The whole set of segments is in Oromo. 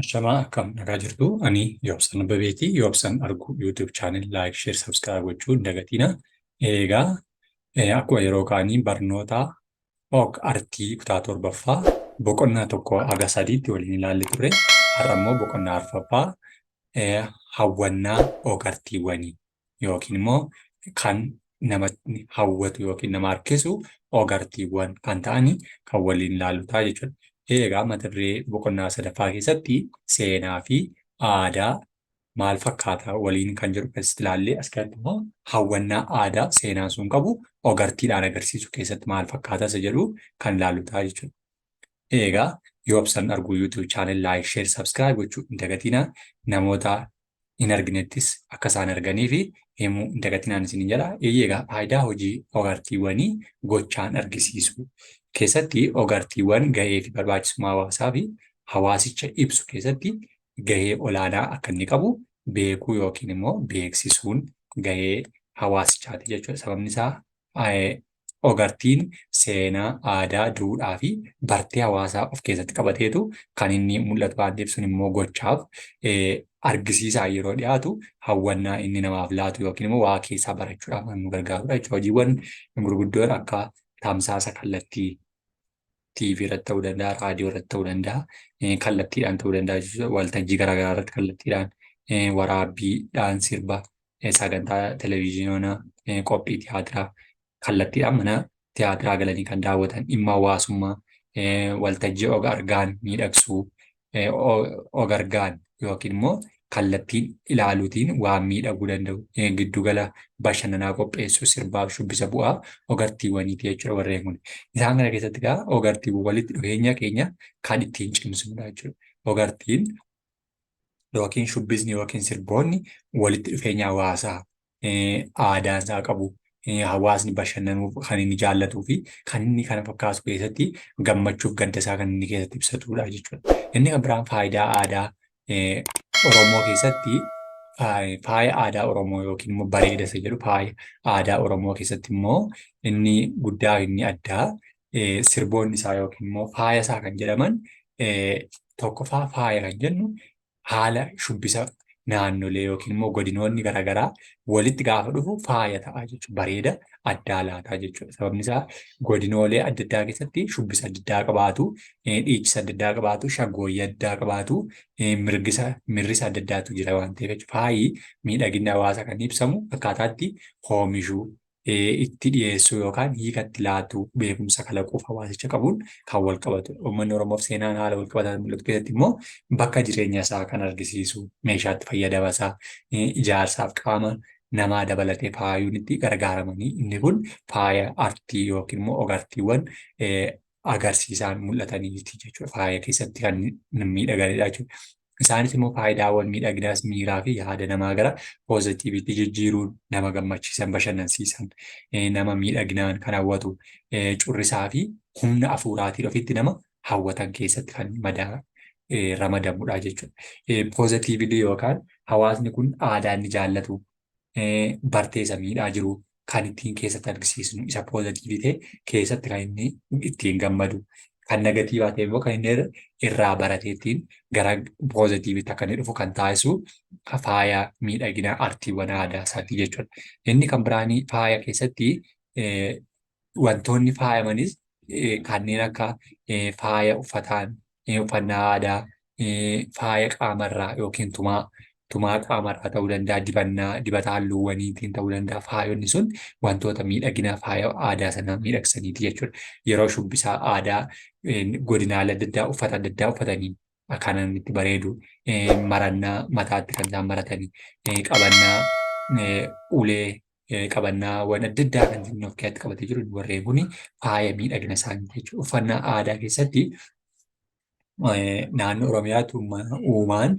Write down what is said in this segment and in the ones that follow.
Shamaa akkam nagaa jirtu ani Yoobsan Babeetii. Yoobsan argu YouTube channel like share subscribe gochuu hin dagatina. Egaa akkuma yeroo kaanii barnoota artii kutaa torbaffaa boqonnaa tokko haga sadiitti waliin ilaallee turre. Har'a immoo boqonnaa arfaffaa hawwannaa og-artiiwwanii yookiin immoo kan namatti hawwatu yookiin nama harkisu og-artiiwwan kan ta'ani kan waliin ilaallu ta'a jechuudha. Egaa mata duree boqonnaa sadaffaa keessatti seenaa fi aadaa maal fakkaata waliin kan jedhu keessatti ilaallee as keessatti immoo hawwannaa aadaa seenaan sun qabu og-artiidhaan agarsiisu keessatti maal fakkaata isa jedhu kan ilaallu ta'a jechuudha. Egaa Yoobsan argu YouTube channel like share subscribe gochuu hin dagatinaa. Namoota hin arginettis akka isaan arganii fi himuu hin dagatinaan isin jedha. Egaa faayidaa hojii og-artiiwwanii gochaan argisiisu keessatti og-artiiwwan gahee fi barbaachisummaa hawaasaa fi hawaasicha ibsu keessatti gahee olaanaa akka inni qabu beekuu yookiin immoo beeksisuun gahee hawaasichaati jechuudha. Sababni isaa og-artiin seenaa, aadaa, duudhaa fi bartee hawaasaa of keessatti qabateetu kan inni mul'atu waan ta'eef sun immoo gochaaf argisiisaa yeroo dhiyaatu hawwannaa inni namaaf laatu yookiin immoo waa keessaa barachuudhaaf kan nu gargaarudha jechuudha. Hojiiwwan gurguddoon akka tamsaasa kallattii TV irratti ta'uu danda'a, raadiyoo irratti ta'uu danda'a, kallattiidhaan ta'uu danda'a jechuudha. Waltajjii garaagaraa irratti kallattiidhaan, waraabbiidhaan sirba, sagantaa televezyiinoonaa, qophii tiyaatiraa kallattiidhaan mana tiyaatiraa galanii kan daawwatan dhimma hawaasummaa, waltajjii og-argaan miidhagsuu, og-argaan yookiin immoo kallattiin ilaaluutiin waan miidhaguu danda'u, giddugala bashannanaa qopheessuu, sirbaa fi shubbisa bu'aa og-artiiwwaniiti jechuudha warreen kun. Isaan kana keessatti egaa og-artiiwwan walitti dhufeenya keenya kan ittiin cimsudha jechuudha. Og-artiin yookiin shubbisni yookiin sirboonni walitti dhufeenya hawaasaa aadaan isaa qabu. Hawaasni bashannanuuf kan inni jaallatuu fi kan inni kana fakkaatu keessatti gammachuuf gadda isaa kan inni keessatti ibsatudha jechuudha. Inni kan biraan faayidaa aadaa Oromoo keessatti faaya aadaa Oromoo yookiin immoo bareeda isa jedhu faaya aadaa Oromoo keessatti immoo inni guddaa inni addaa sirboonni isaa yookiin immoo faaya isaa kan jedhaman tokkoffaa faaya kan jennu haala shubbisa naannolee yookiin immoo godinoonni garaagaraa walitti gaafa dhufu faaya ta'a jechuudha. Bareeda addaa laataa jechuudha. Sababni isaa godinoolee adda addaa keessatti shubbisa adda addaa qabaatu, dhiichisa adda addaa qabaatu, shaggooyyii addaa qabaatu, mirrisa adda addaatu jira waan ta'eef jechuudha. Faayi miidhagina hawaasaa kan ibsamu akkaataatti oomishuu, itti dhiyeessuu yookaan hiikatti laatu beekumsa kalaquuf hawaasicha qabuun kan wal qabatu. Uummanni Oromoof seenaan haala wal qabatan mul'atu keessatti immoo bakka jireenya isaa kan argisiisu, meeshaatti fayyadama isaa, ijaarsaaf qaama namaa dabalatee faayuun itti gargaaramanii inni kun faaya artii yookiin immoo og-artiiwwan agarsiisaan mul'ataniiti jechuudha. Faaya keessatti kan miidhaganidha jechuudha. Isaanis immoo faayidaawwan miidhaginaas miiraa fi yaada namaa gara poozitiiviitti jijjiiruun nama gammachiisan, bashannansiisan, nama miidhaginaan kan hawwatu, currisaa fi humna hafuuraatiin ofitti nama hawwatan keessatti kan ramadamudha jechuudha. Poozitiivilii yookaan hawaasni kun aadaa inni jaallatu, bartee isa miidhaa jiru kan ittiin keessatti argisiisnu isa poozitiivitee keessatti kan inni ittiin gammadu. Kan negatiivaa ta'e immoo kan inni irraa barateettiin gara poozitiivitti akka inni dhufu kan taasisu faaya miidhagina artiiwwan aadaa isaati jechuudha. Inni kan biraanii faaya keessatti wantoonni faayamanis kanneen akka faaya uffataan, uffannaa aadaa, faaya qaamarraa yookiin tumaa qaamarraa ta'uu danda'a, dibata halluuwwaniitiin ta'uu danda'a. Faayonni sun wantoota miidhagina faaya aadaa sanaa miidhagsaniiti jechuudha. Yeroo shubbisaa aadaa godinaalee adda addaa uffata adda addaa uffatanii akkanaan itti bareedu, marannaa mataatti kan isaan maratanii, qabannaa ulee, qabannaawwan adda addaa kan inni of keessatti qabatee jiru warreen kun faaya miidhagina isaanii jechuudha. Uffannaa aadaa keessatti naannoo Oromiyaatti uumaan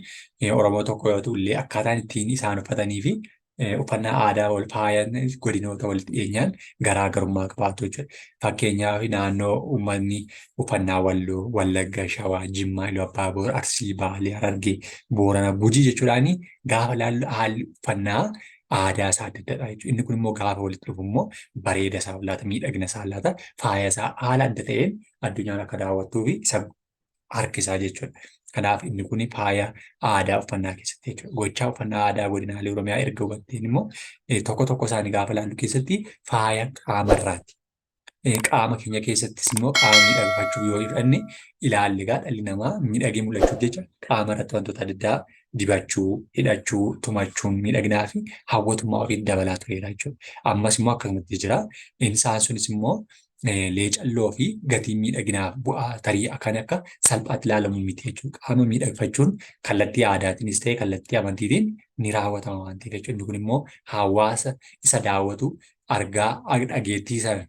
Oromoo tokko yoo ta'u illee akkaataan ittiin isaan uffatanii fi uffannaa aadaa wal faayan godinoota walitti dhiyeenyaan garaagarummaa qabaatu jechuudha. Fakkeenyaaf naannoo uummanni uffannaa Walloo, Wallagga, Shawaa, Jimmaa, Iluu Abbaa Boor, Arsii, Baalee, Harargee, Boorana, Gujii jechuudhaani gaafa ilaallu haalli uffannaa aadaa isaa adda addaadha jechuudha. Inni kun immoo gaafa walitti dhufu immoo bareeda isaa laata, miidhagina isaa laata, faaya isaa haala adda ta'een addunyaan akka daawwattuu fi isa harkisaa jechuudha. Kanaaf inni kun faaya aadaa uffannaa keessatti jechuudha. Gochaa uffannaa aadaa godinaalee Oromiyaa erga hubatteen immoo tokko tokko isaanii gaafa ilaallu keessatti faaya qaamarraati. Qaama keenya keessattis immoo qaama miidhagfachuu yoo fudhanne ilaalle dhalli namaa miidhagee mul'achuuf jecha qaama irratti wantoota adda addaa dibachuu, hidhachuu, tumachuun miidhaginaa fi hawwatummaa ofiif dabalaa tureera jechuudha. Ammas immoo akkasumatti jira. Isaan sunis immoo leecalloo fi gatiin miidhaginaaf bu'aa tarii kan akka salphaatti ilaalamu miti jechuudha. Qaama miidhagfachuun kallattii aadaatiinis ta'e kallattii amantiitiin ni raawwatama waan ta'eef jechuudha. Inni kun immoo hawaasa isa daawwatu argaa dhageettii sana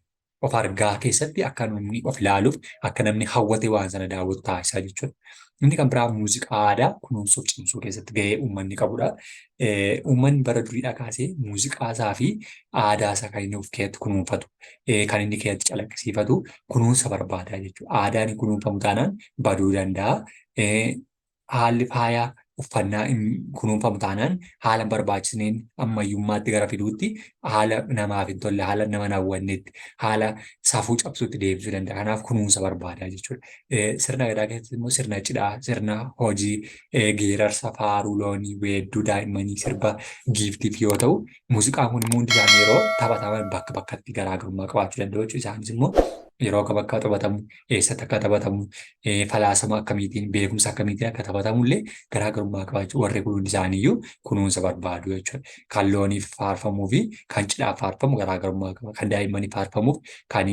of argaa keessatti akka namni of ilaaluuf akka namni hawwate waan sana daawwatu taasisaa jechuudha. Inni kan biraa muuziqaa aadaa kunuunsuuf cimsuu keessatti gahee uummanni qabudha. Uummanni bara duriidhaa kaasee muuziqaa isaa fi aadaa isaa kan inni of keessatti kunuunfatu, kan inni keessatti calaqqisiifatu kunuunsa barbaada jechuudha. Aadaan kunuunfamu taanaan baduu danda'a. Haalli faayaa uffannaa kunuunfamu taanaan haala barbaachisneen ammayyummaatti gara fiduutti haala namaaf hin tolle, haala nama hin hawwannetti, haala safuu cabsuutti deebisuu danda'a. Kanaaf kunuunsa barbaada jechuudha. Sirna gadaa keessatti immoo sirna cidhaa, sirna hojii, geerarsa, faaruu loonii, weedduu daa'immanii, sirba giiftiif yoo ta'u, muuziqaan kun immoo hundi isaanii yeroo taphataman bakka bakkatti garaagarummaa qabaachuu danda'u jechuudha. Isaanis immoo yeroo kam akka taphatamu, eessatti akka taphatamu, falaasama akkamiitiin, beekumsa akkamiitiin akka taphatamu illee garaagarummaa qabaachuu warri kun hundi isaaniiyyuu kunuunsa barbaadu jechuudha. Kan looniif faarfamuu fi kan cidhaaf faarfamu garaagarummaa qaba. Kan daa'immaniif faarfamuuf kan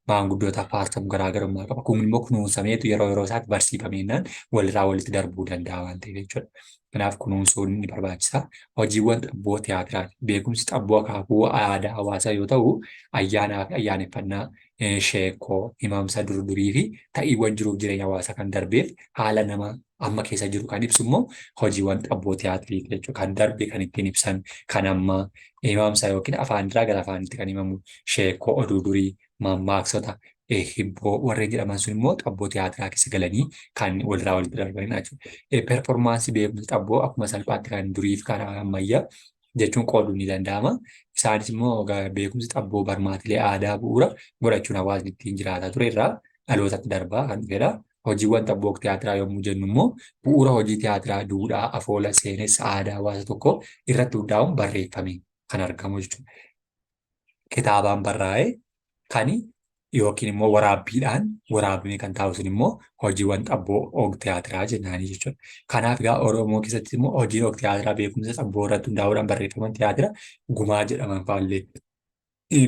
maanguddootaaf faarfamu garaagarummaa qaba. Kun immoo kunuunsameetu yeroo yeroo isaatti barsiifameenyaan walirraa walitti darbuu danda'a waan ta'eef jechuudha. Kanaaf kunuunsuun ni barbaachisa. Hojiiwwan xabboo tiyaatiraati. Beekumsi xabboo akaakuu aadaa hawaasaa yoo ta'u, ayyaanaa fi ayyaaneffannaa, sheekoo, imaamsa durdurii fi ta'iiwwan jiruuf jireenya hawaasaa kan darbeef haala nama amma keessa jiru kan ibsu immoo hojiiwwan xabboo tiyaatiriiti jechuudha. Kan darbe kan ittiin ibsan, kan amma imaamsa yookiin afaan irraa gara afaanitti kan himamu, sheekoo, oduu durii, mammaaksota, hibboo warreen jedhaman sun immoo xabboo tiyaatiraa keessa galanii kan walirraa walitti darbanidha jechuudha. Performaansii beekumsa xabboo akkuma salphaatti kan durii fi kan ammayyaa jechuun qooduun ni danda'ama. Isaanis immoo beekumsi xabboo barmaatilee aadaa bu'uura godhachuun hawaasni ittiin jiraataa ture irraa dhalootatti darbaa kan dhufedha. Hojiiwwan xabboo tiyaatiraa yommuu jennu immoo bu'uura hojii tiyaatiraa duudhaa, afoola, seenessa aadaa hawaasa tokkoo irratti hundaa'uun barreeffame kan argamu jechuudha. Kitaabaan barraa'ee kan yookiin immoo waraabbiidhaan waraabamee kan taa'u sun immoo hojiiwwan xabboo tiyaatiraa jennaanii jechuudha. Kanaaf egaa Oromoo keessatti immoo hojiin tiyaatiraa beekumsa xabboo irratti hundaa'uudhaan barreeffaman tiyaatira gumaa jedhaman fa'aallee.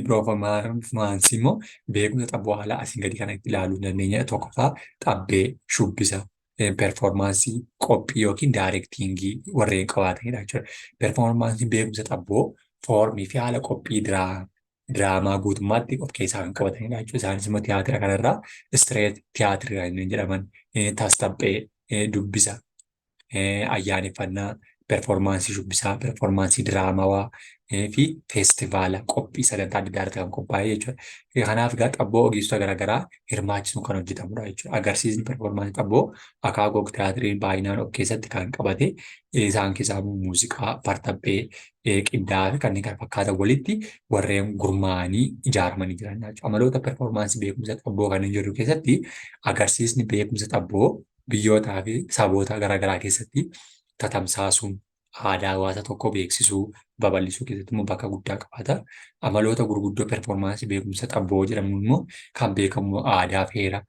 Performaansii immoo beekumsa xabboo haala asiin gadi kanatti ilaaluu dandeenya. Tokkoffaa xabbee, shubbisa, performaansii qophii yookiin daayirektiingii warreen qabaatanidha jechuudha. Performaansiin beekumsa xabboo foormii fi haala qophii diraamaa guutummaatti of keessaa kan qabatanidha jechuudha. Isaanis immoo tiyaatira kanarraa istireet tiyaatira kanneen jedhaman, tastaphee, dubbisa, ayyaaneffannaa, performaansii shubbisaa, performaansii diraamawaa fi feestivaala qophii sagantaa adda addaa kan qophaa'e jechuudha. Kanaaf egaa xabboo ogeessota garaagaraa hirmaachisuun kan hojjetamudha jechuudha. Agarsiisni performaansii xabboo akaakuu tiyaatiriin baay'inaan of keessatti kan qabate isaan keessaa muuziqaa, fartaphee, qindaa'aa fi kanneen kana fakkaatan walitti warreen gurmaa'anii ijaaramanii jiran jechuudha. Amaloota performaansii beekumsa xabboo kanneen jedhu keessatti agarsiisni beekumsa xabboo biyyootaa fi saboota garaagaraa keessatti tatamsaasuun aadaa hawaasa tokko beeksisuu babal'isuu keessatti immoo bakka guddaa qabaata. Amaloota gurguddoo performaansii beekumsa xabboo jedhamu immoo kan beekamu aadaa fi heera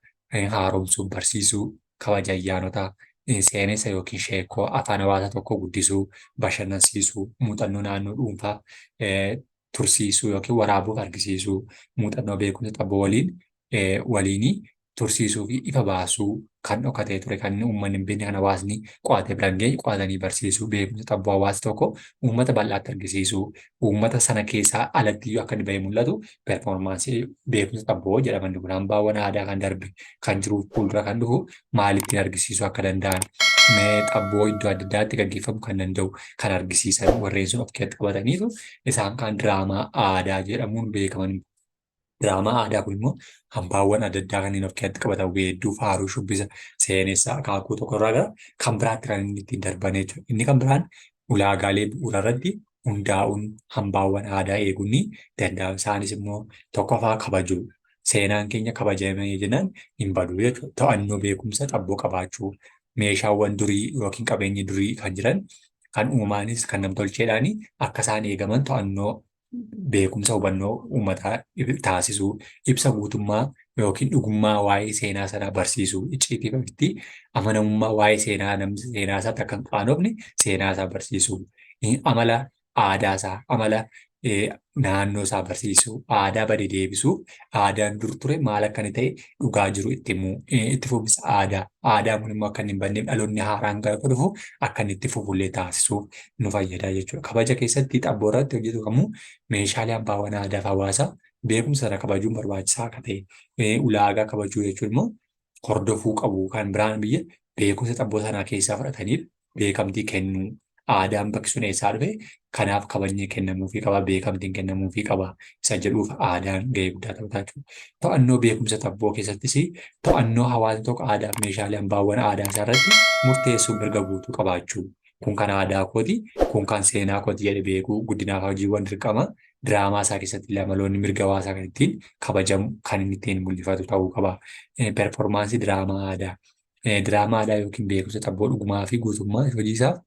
haaromsuu, barsiisuu, kabaja ayyaanotaa, seenessa yookiin sheekoo afaan hawaasa tokko guddisuu, bashannansiisuu, muuxannoo naannoo dhuunfaa tursiisuu yookiin waraabuuf argisiisuu, muuxannoo beekumsa xabboo waliin tursiisuu fi ifa baasuu kan dhokatee ture kan uummanni hin beekne kan hawaasni qo'atee biraan geenye qo'atanii barsiisuu beekumsa xabboo hawaasa tokko uummata bal'aatti argisiisuu uummata sana keessaa alatti akka inni bahee mul'atu performaansii beekumsa xabboo jedhaman kun hambaawwan aadaa kan darbe kan jiru fuuldura kan dhufu maalittiin argisiisuu akka danda'an xabboo iddoo adda addaatti gaggeeffamuu kan danda'u kan argisiisan warreen sun of keessatti qabataniitu isaan kan diraamaa aadaa jedhamuun beekaman. Diraamaa aadaa kun immoo hambaawwan adda addaa kanneen of keessatti qabatan weedduu, faaruu, shubbisa, seenessa, akaakuu tokkorraa gara kan biraatti kan inni ittiin darban jechuudha. Inni kan biraan ulaagaalee bu'uura irratti hundaa'uun hambaawwan aadaa eeguun ni danda'ama. Isaanis immoo tokkoffaa kabajuu. Seenaan keenya kabajamee jennaan hin badu jechuudha. To'annoo beekumsa xabboo qabaachuu, meeshaawwan durii yookiin qabeenyi durii kan jiran kan uumamaanis kan namtolcheedhaanii akka isaan eegaman to'annoo beekumsa hubannoo uummataa taasisuu, ibsa guutummaa yookiin dhugummaa waa'ee seenaa sanaa barsiisuu, icciitii fi amanamummaa waa'ee seenaa namni seenaa isaatti akka hin qaanofne seenaa isaa barsiisuu, amala aadaa isaa, amala naannoo isaa barsiisuu, aadaa bade deebisuu, aadaan dur ture maal akka inni ta'e dhugaa jiru itti himuu, itti fufinsa aadaa, aadaan kun immoo akka inni hin banneef dhaloonni haaraan gara dhufu akka inni itti fufullee taasisuuf nu fayyada jechuudha. Kabaja keessatti xabboo irratti hojjetu kamuu meeshaalee hambaawwan aadaa fi hawaasaa beekumsa sana kabajuun barbaachisaa akka ta'e, ulaagaa kabajuu jechuun immoo hordofuu qabu kan biraan biyya beekumsa xabboo sanaa keessaa fudhataniif beekamtii kennuu. Aadaan bakki sun eessaa dhufe kanaaf kabajni kennamuufii qaba, beekamtiin kennamuufii qaba. Isa jedhuuf aadaan gahee guddaa taphataa jechuudha. To'annoo beekumsa xabboo keessattis to'annoo hawaasni tokko aadaa fi meeshaalee hambaawwan aadaa isaa irratti murteessuu mirga guutuu qabaachuu. Kun kan aadaa kooti, kun kan seenaa kooti jedhee beekuu guddinaaf hojiiwwan dirqama diraamaa isaa keessatti lamaloonni mirga hawaasaa kan ittiin kabajamu kan inni ittiin mul'ifatu ta'uu qaba. Performaansii diraamaa aadaa. Diraamaa aadaa yookiin beekumsa xabboo dhugumaa fi guutummaa hojii isaaf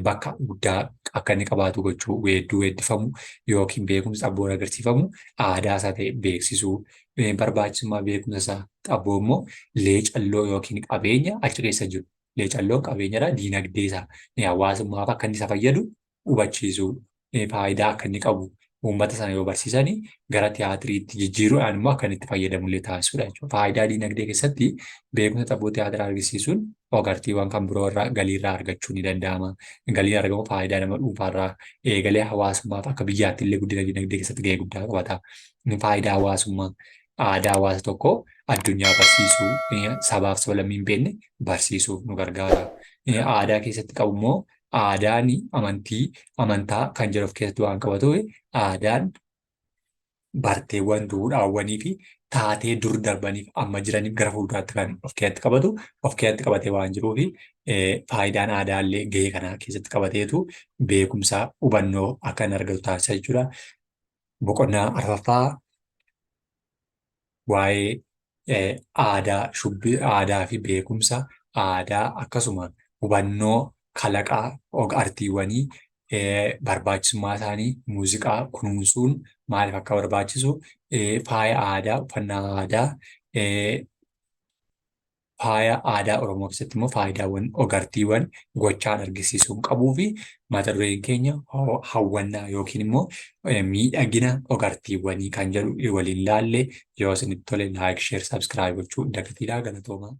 bakka guddaa akka inni qabaatu gochuu, weedduu weeddifamu yookiin beekumsa xabboon agarsiifamu aadaa isaa ta'e beeksisuu, barbaachisummaa beekumsa isaa xabboo immoo leecalloo yookiin qabeenya achi keessa jiru. Leecalloon qabeenyadha, diinagdee isaa hawaasummaaf akka inni isa fayyadu hubachiisuu, faayidaa akka inni qabu uummata sana yoo barsiisanii gara tiyaatiriitti jijjiiruudhaan immoo akka inni itti fayyadamullee taasisuudha jechuudha. Faayidaa diinagdee keessatti beekumsa xabboo tiyaatiraa agarsiisuun agartiiwwan kan biroo irraa galii irraa argachuu ni danda'ama. Galiin argamu faayidaa nama dhuunfaarraa eegalee hawaasummaaf akka biyyaatti illee guddina diinagdee keessatti gahee guddaa qabata. Faayidaa hawaasummaa aadaa hawaasa tokkoo addunyaa barsiisuu, sabaaf sablammii hin beekne barsiisuuf nu gargaara. Aadaa keessatti qabu immoo aadaan amantaa kan jedhu of keessatti waan qabatuuf aadaan barteewwan duudhaawwanii fi taatee dur darbaniif amma jiraniif gara fuulduraatti kan of keessatti qabatu of keessatti qabatee waan jiruuf faayidaan aadaallee gahee kana keessatti qabateetu beekumsa hubannoo akka hin argatu taasisa jechuudha. Boqonnaa arfaffaa waa'ee aadaa fi beekumsa aadaa akkasuma hubannoo kalaqaa artiiwwanii barbaachisummaa isaanii muuziqaa kunuunsuun maaliif akka barbaachisu faaya aadaa uffannaa aadaa faaya aadaa Oromoo keessatti immoo faayidaawwan agartiiwwan gochaan argisiisuun qabuu fi mata dureen keenya hawwannaa yookiin immoo miidhagina agartiiwwanii kan jedhu waliin ilaalle yoo isinitti tole laayik, sheer, sabskiraayib gochuu dagatiidhaa galatoomaa.